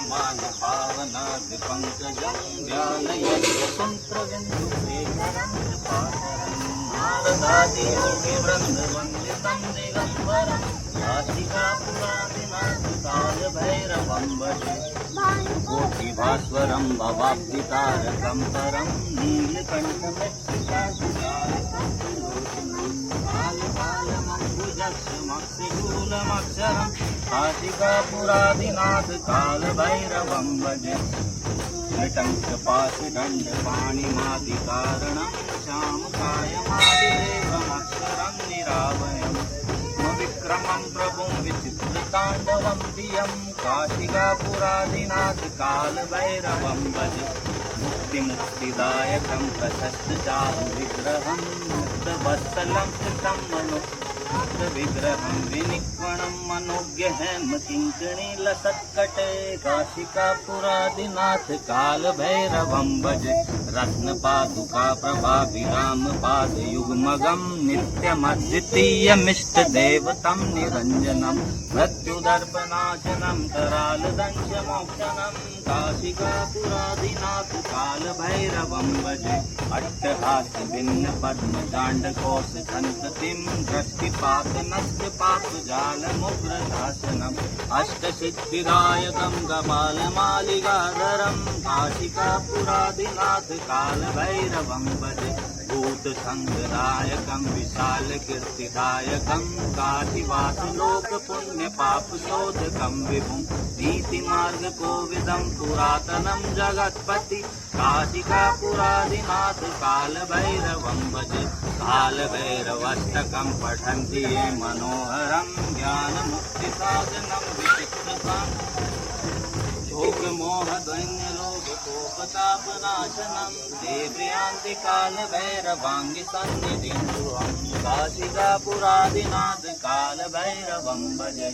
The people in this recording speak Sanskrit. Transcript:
मान पावनाद्रि पंकजं ध्यानयन्त्रबिन्दुशेखरं नारदादि योगी वृन्द वन्दितं दिगम्बरं काशिकापुरादिनाथ कालभैरवं भजे कोटिभास्वरं भवाब्धितारकं परं नीलकण्ठमक्षिकालमक्षरं काशिकापुरादिनाथ कालभैरवं भजे नटङ्कपाशदण्डपाणिमादिकारणं श्यामकायमादिदेवमक्षरं निरावयम् विक्रमं प्रभुं विचित्रताण्डवं प्रियं काशिकापुरादिनाथ कालभैरवं भजे मुक्तिदायकं प्रशस्तचारु विग्रहं मुक्तवत्सलं कृतं विग्रहं विनिक्वणं मनोज्ञहं किङ्कणीलसत्कटे काशिकापुरादिनाथ कालभैरवं भजे रत्नपादुका प्रभाभिरामपादयुग्मगं नित्यमद्वितीयमिष्टदेवतं निरञ्जनं मृत्युदर्पनाशनं करालदंशमोक्षणं काशिकापुरादिनाथ कालभैरवं भजे अट्टहास्यभिन्नपद्मजाण्डकोशसन्ततिं दृष्टिपातनष्टपापजालमुग्रनाशनम् अष्टसिद्धिदायकं कपालमालिकाधरं काशिकापुरादिनाथ कालभैरवं भजे भूतसङ्गदायकं विशालकीर्तिदायकं काशीवासलोकपुण्यपापशोधकं विभुं नीतिमार्गकोविदं पुरातनं जगत्पति काशिकापुरादिनाथ कालभैरवं भजे कालभैरवाष्टकं पठन्ति ये मनोहरं ज्ञानमुक्तिसाधनं विचित्रतां शोकमोहदैन्यलोककोपतापनाशनं देवयान्ति कालभैरवाङ्गि सन्निधिं गृहं काशिकापुरादिनाथ कालभैरवं भजे।